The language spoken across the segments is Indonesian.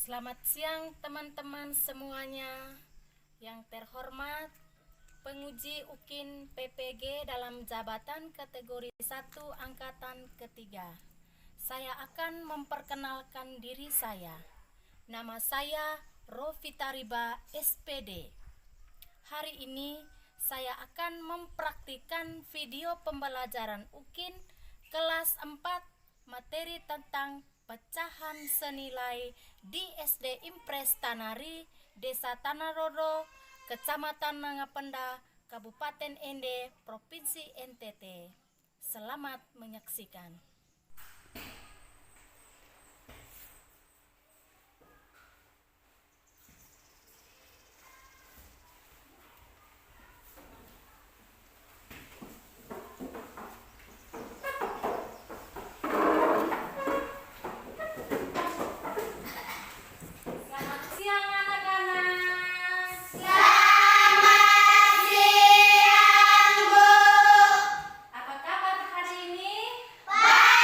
Selamat siang teman-teman semuanya. Yang terhormat penguji UKIN PPG dalam jabatan kategori 1 angkatan ketiga. Saya akan memperkenalkan diri saya. Nama saya Rovita Riba SPD. Hari ini saya akan mempraktikkan video pembelajaran UKIN kelas 4 materi tentang pecahan senilai di SD Impres Tanari, Desa Tanarodo, Kecamatan Nangapenda, Kabupaten Ende, Provinsi NTT. Selamat menyaksikan. Selamat siang anak-anak. Selamat siang, Bu. Apa kabar hari ini? Baik.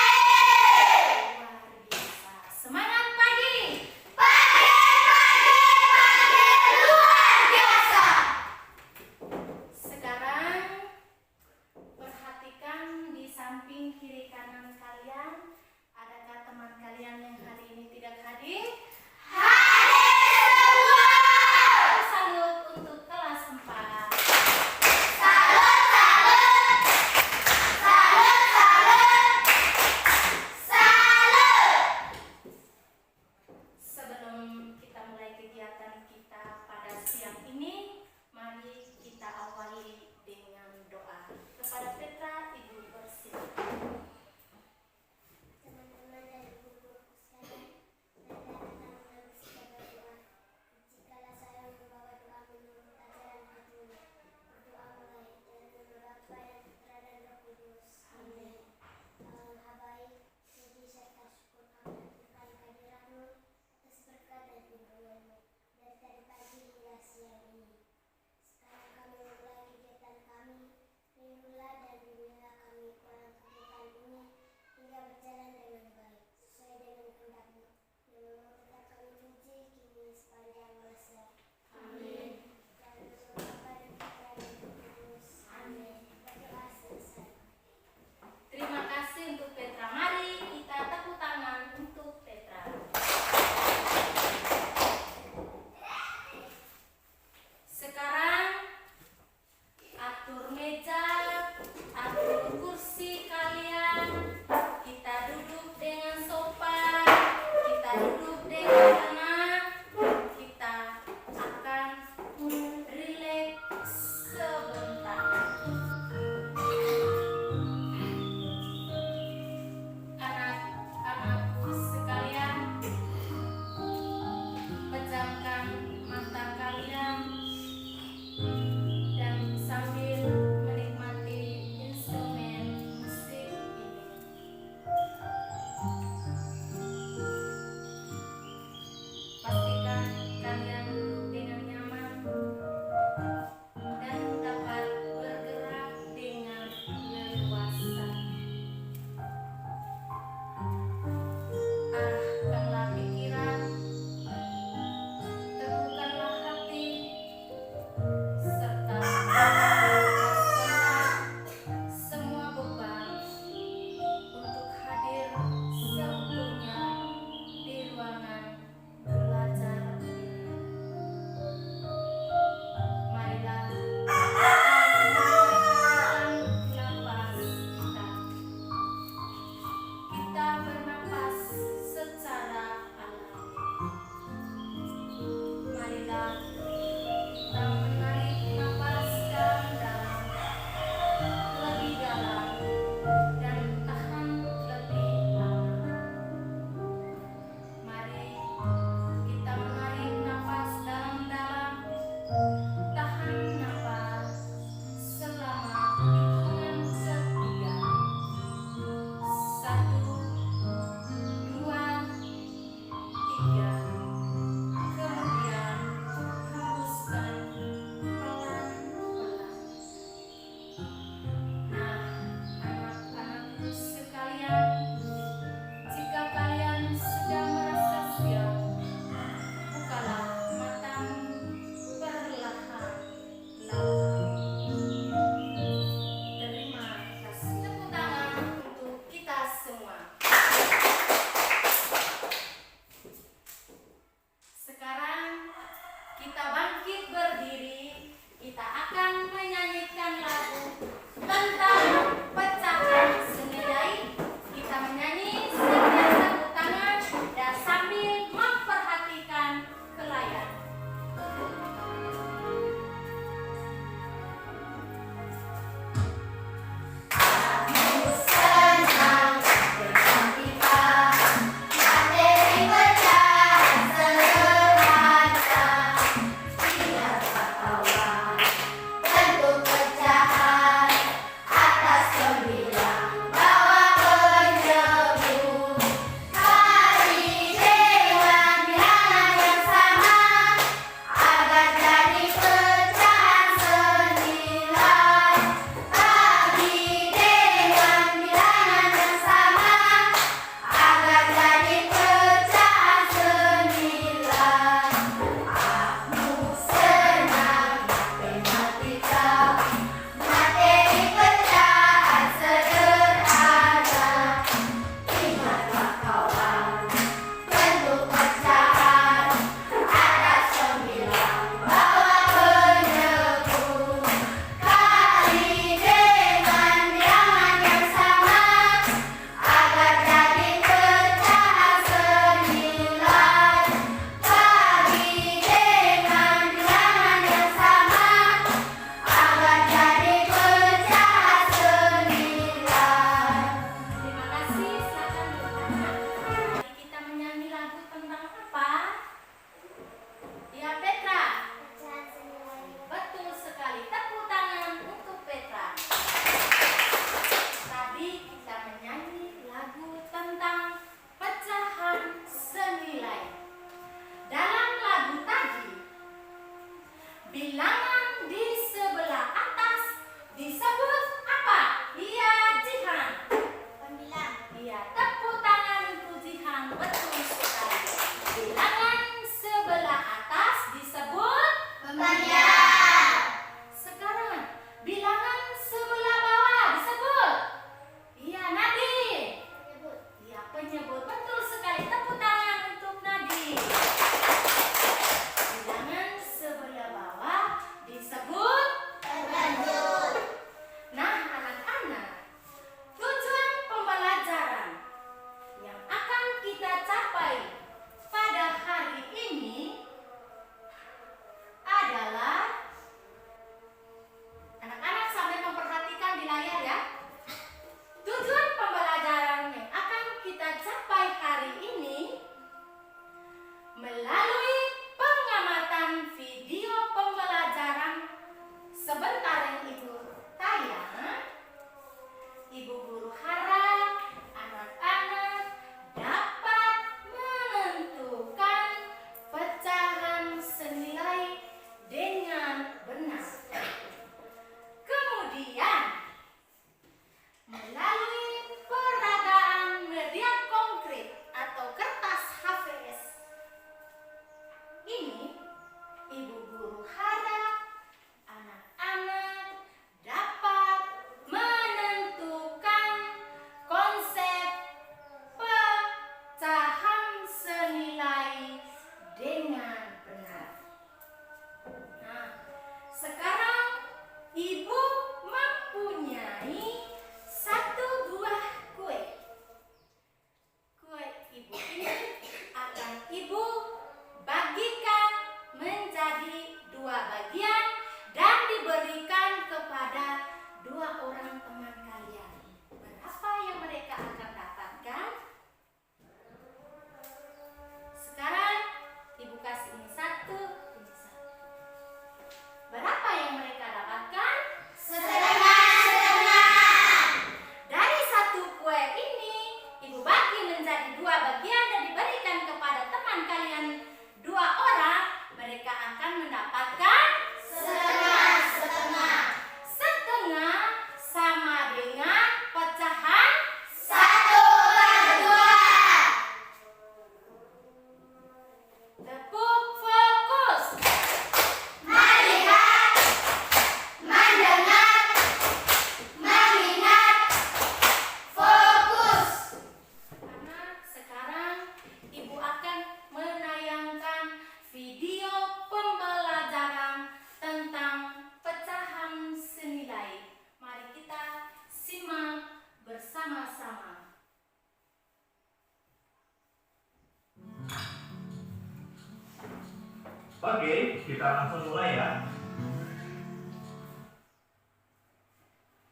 Oke, kita langsung mulai ya.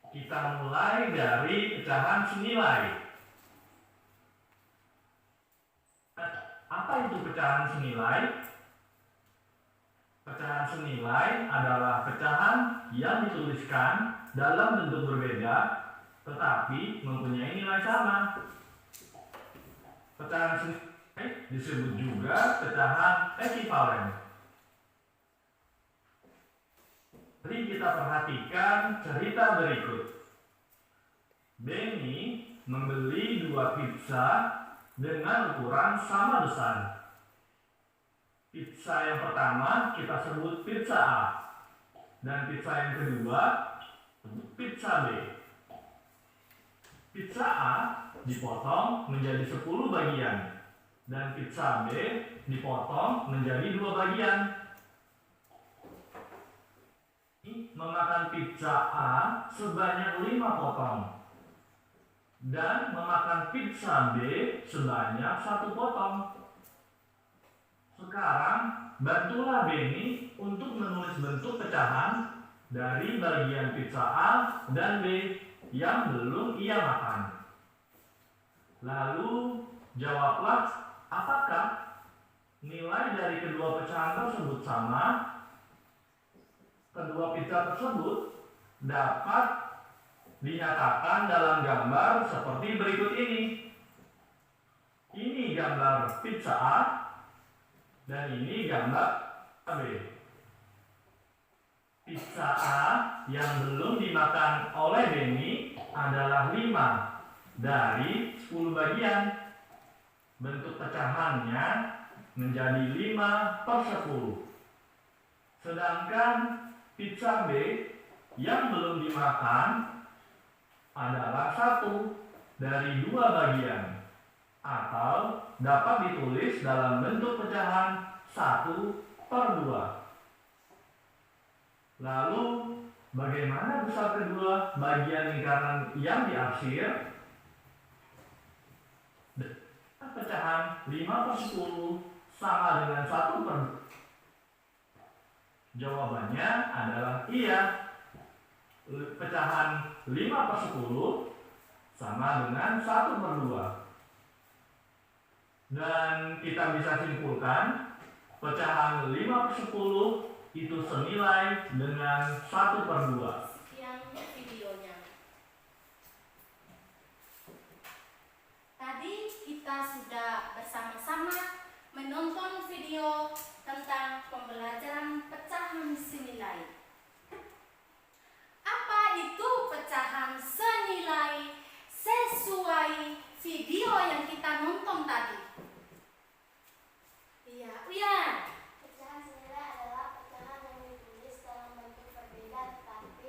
Kita mulai dari pecahan senilai. Apa itu pecahan senilai? Pecahan senilai adalah pecahan yang dituliskan dalam bentuk berbeda tetapi mempunyai nilai sama. Pecahan senilai disebut juga pecahan ekivalen. Mari kita perhatikan cerita berikut. Benny membeli 2 pizza dengan ukuran sama besar. Pizza yang pertama kita sebut pizza A, dan pizza yang kedua pizza B. Pizza A dipotong menjadi 10 bagian, dan pizza B dipotong menjadi 2 bagian. Memakan pizza A sebanyak 5 potong dan memakan pizza B sebanyak 1 potong. Sekarang bantulah Benny untuk menulis bentuk pecahan dari bagian pizza A dan B yang belum ia makan. Lalu jawablah, apakah nilai dari kedua pecahan tersebut sama? Kedua pizza tersebut dapat dinyatakan dalam gambar seperti berikut ini. Ini gambar pizza A dan ini gambar B. Pizza A yang belum dimakan oleh Benny adalah 5 dari 10 bagian. Bentuk pecahannya menjadi 5/10. Sedangkan pizza B yang belum dimakan adalah 1 dari 2 bagian, atau dapat ditulis dalam bentuk pecahan 1/2. Lalu bagaimana besar kedua bagian lingkaran yang diarsir? Pecahan 5/10 sama dengan 1/2. Jawabannya adalah iya. Pecahan 5/10 sama dengan 1/2. Dan kita bisa simpulkan pecahan 5/10 itu senilai dengan 1/2. Sekian videonya. Tadi kita sudah bersama-sama menonton video tentang pembelajaran pecahan senilai. Apa itu pecahan senilai sesuai video yang kita nonton tadi? Iya, Pecahan senilai adalah pecahan yang ditulis dalam bentuk berbeda tetapi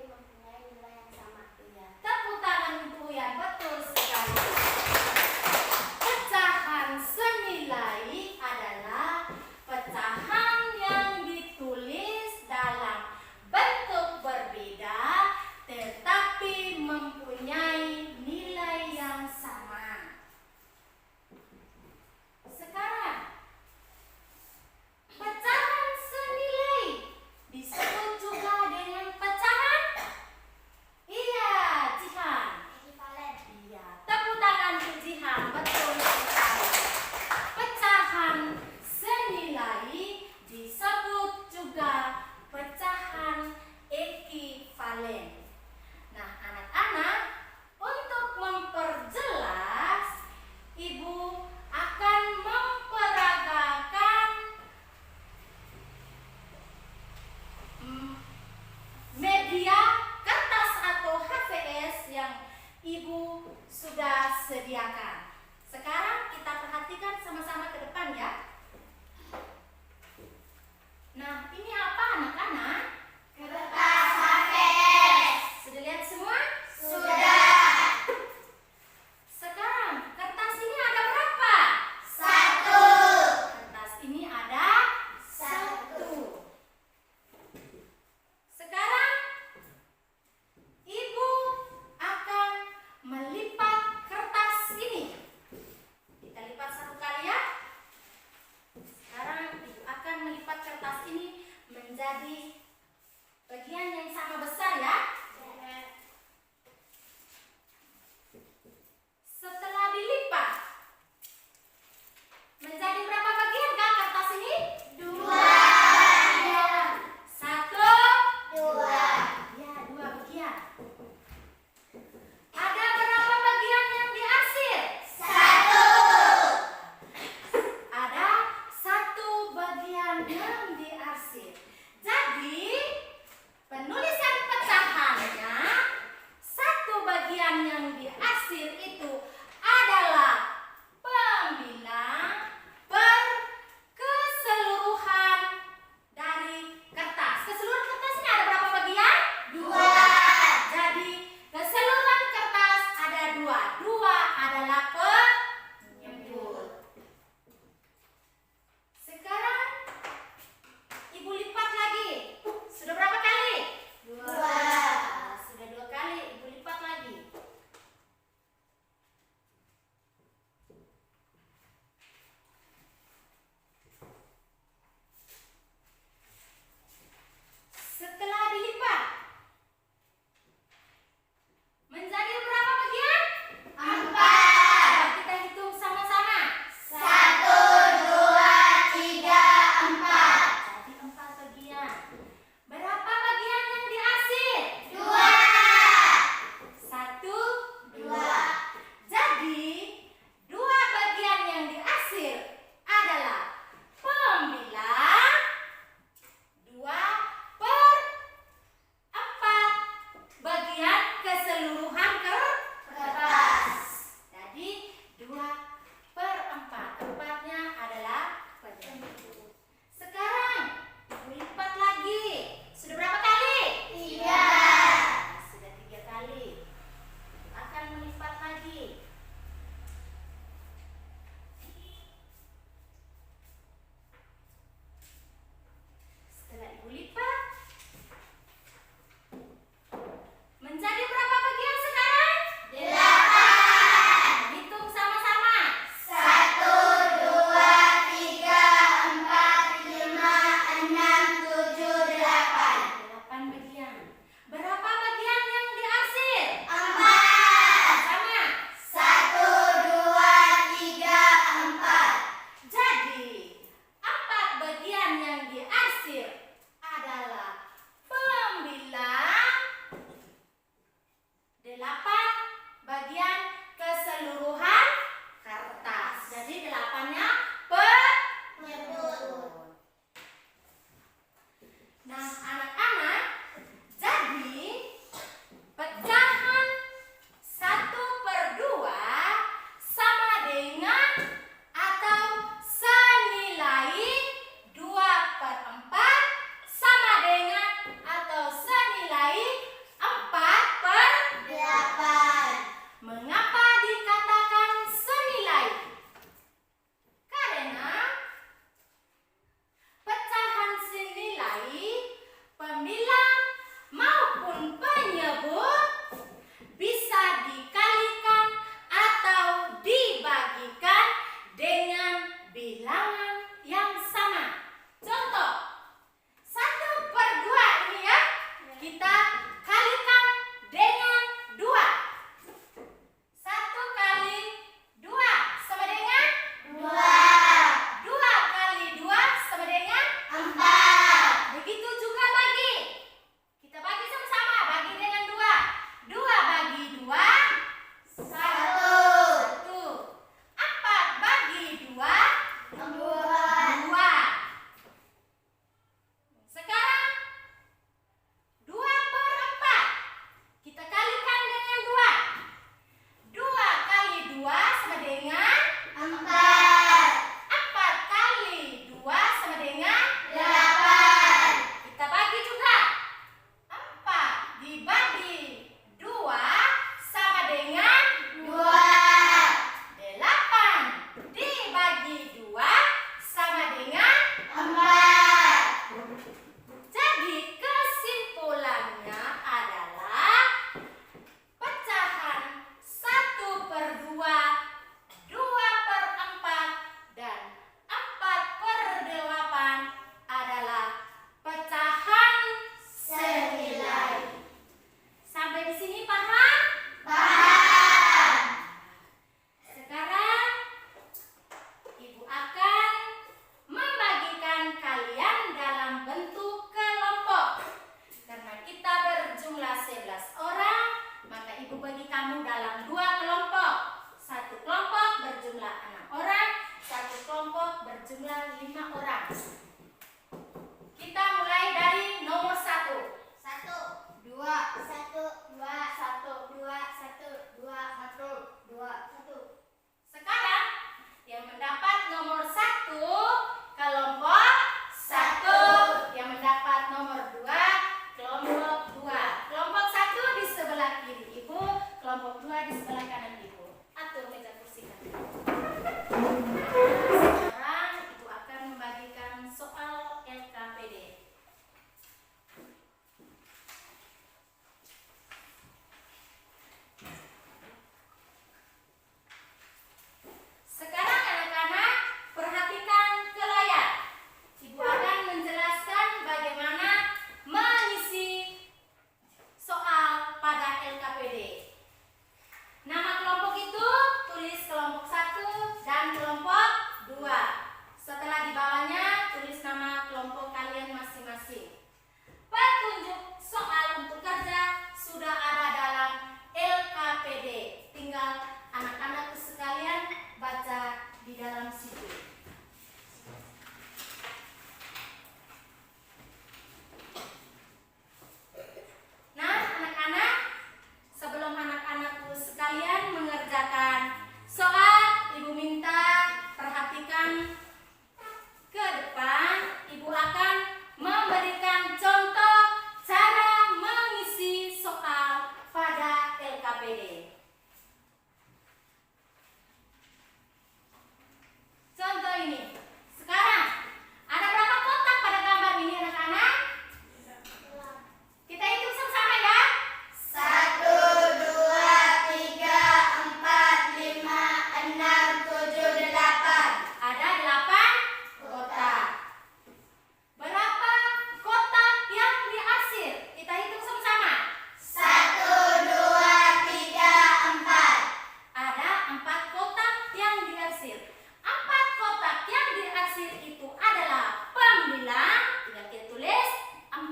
diarsir. 4 kotak yang diarsir itu adalah pembilang, tinggal kita tulis 4.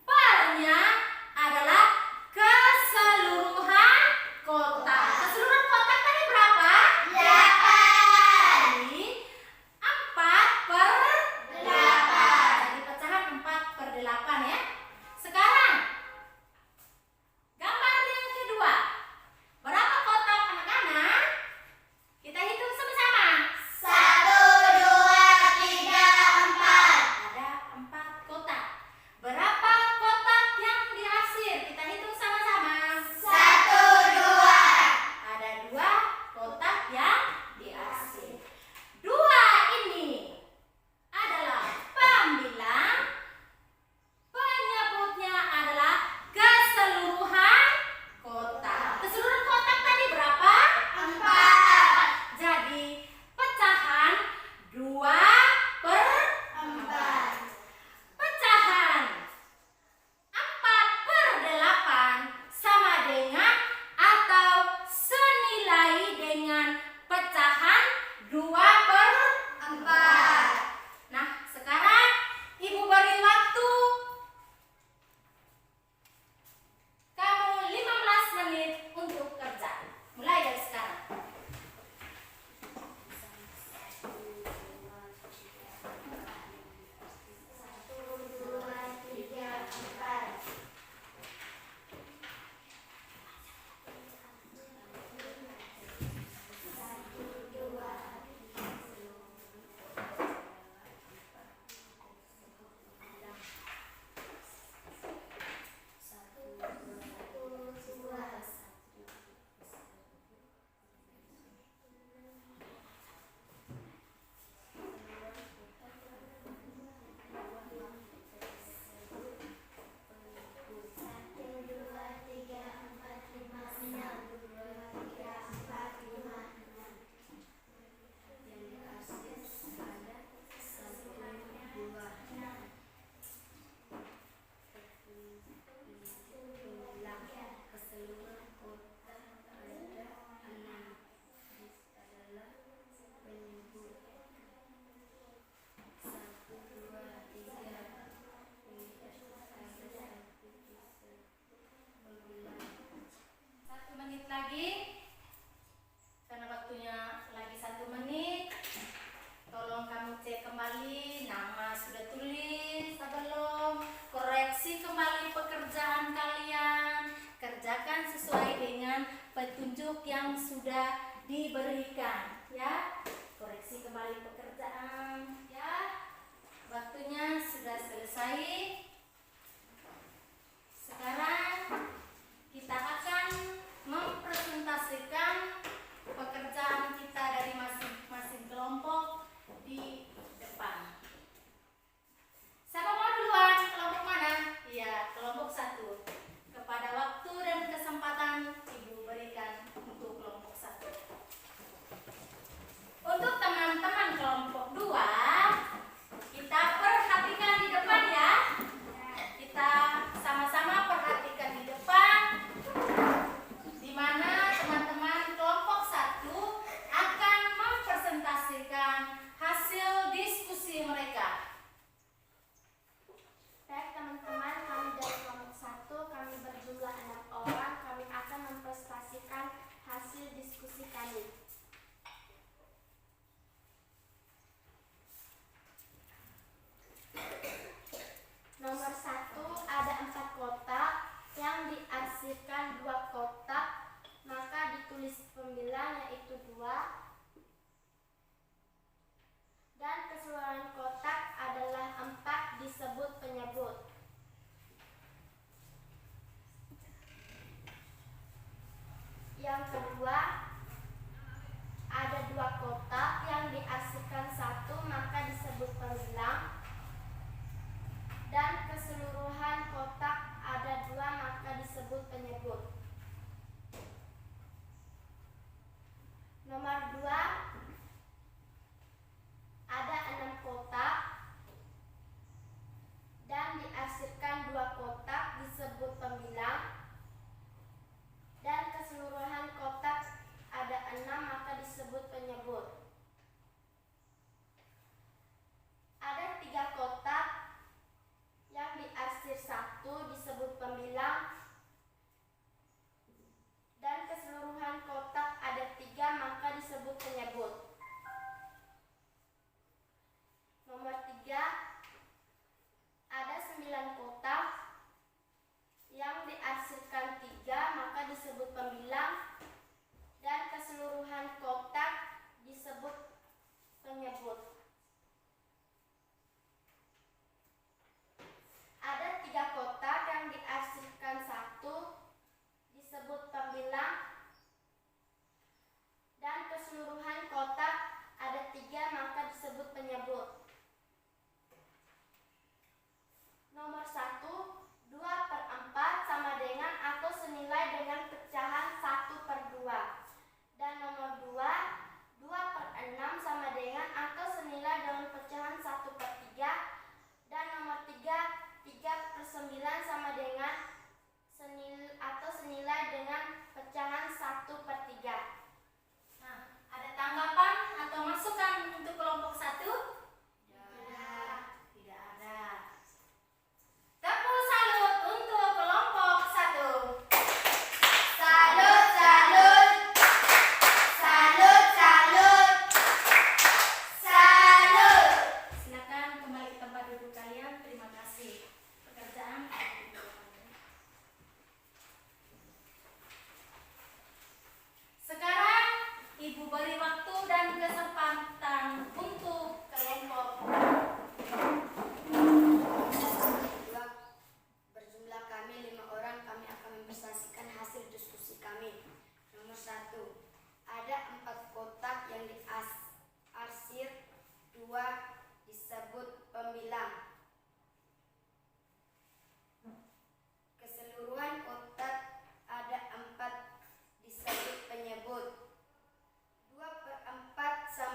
Pernya adalah keseluruhan kotak. Keseluruhan kotak tadi berapa? 8. Jadi 4/8. Jadi pecahan 4/8 ya. Sekarang gambar yang kedua. Berapa kotak anak-anak? Kita hitung sama-sama. 1, 2,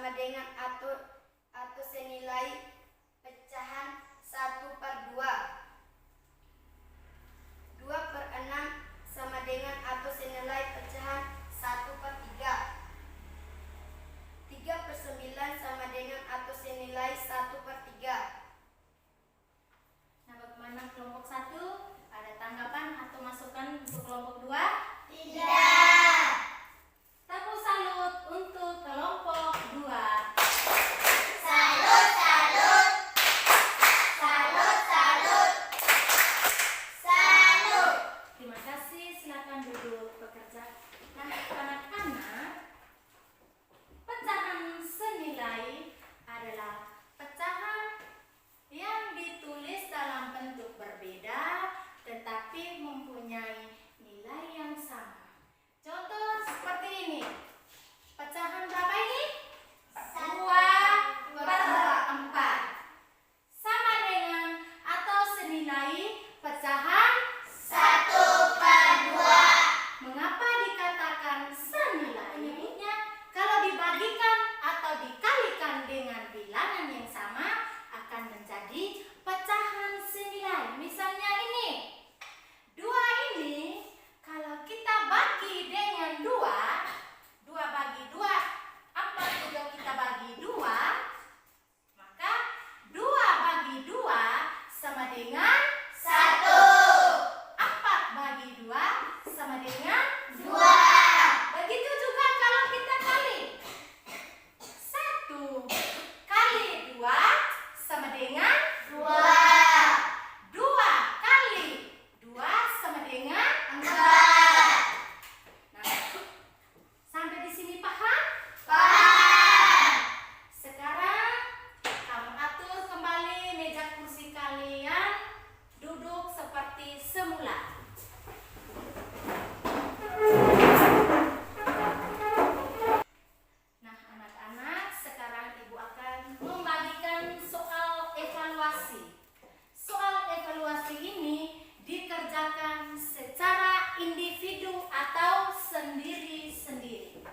sama dengan atau senilai pecahan 1/2. 2/6 sama dengan atau senilai pecahan 1/3. 3/9 sama dengan atau senilai 1/3. Nah, bagaimana kelompok 1? Ada tanggapan atau masukan untuk kelompok 2? Tidak. Tepuk salut untuk kelompok 2. Salut, salut. Salut, salut. Salut. Terima kasih, silakan duduk bekerja. Nah, anak-anak, pecahan senilai adalah pecahan yang ditulis dalam bentuk berbeda tetapi mempunyai nilai yang sama. Contoh seperti ini. Pecahan berapa ini? 2/4. Sama dengan atau senilai pecahan 1/2. Mengapa dikatakan senilainya? Kalau dibagikan atau dikalikan dengan bilangan yang sama akan menjadi pecahan senilai. Misalnya ini. 2 ini kalau kita bagi dengan 2 bagi 2, 4 juga kita bagi 2, maka 2 bagi 2 sama dengan 1. 4 bagi 2 sama dengan 2. begitu juga kalau kita kali. 1 kali 2 sama dengan 2. 2 kali 2 sama dengan 4. Nah, sampai di sini paham? Paham. Sekarang kamu atur kembali meja kursi kalian, duduk seperti semula. Nah, anak-anak, sekarang Ibu akan membagikan soal evaluasi. Soal evaluasi ini dikerjakan secara individu atau sendiri-sendiri.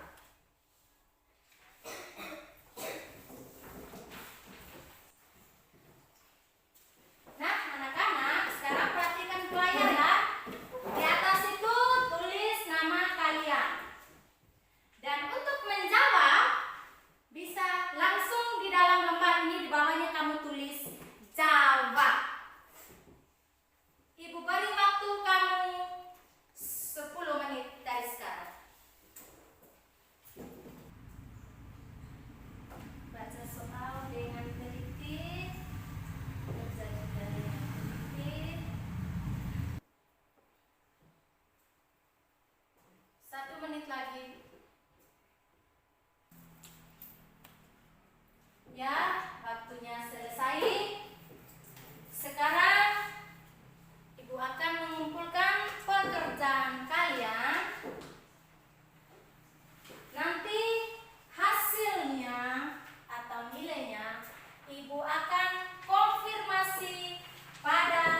Nah, anak-anak, sekarang perhatikan pelajar ya. Di atas itu tulis nama kalian. Dan untuk menjawab, bisa langsung di dalam lembar ini, di bawahnya kamu tulis jawab. Ibu beri waktu kamu 10 menit dari sekarang. Baca soal dengan teliti. Kerjakan dengan teliti. 1 menit lagi. Ya, waktunya selesai. Sekarang Ibu akan mengumpulkan pekerjaan kalian. Nanti hasilnya atau nilainya Ibu akan konfirmasi pada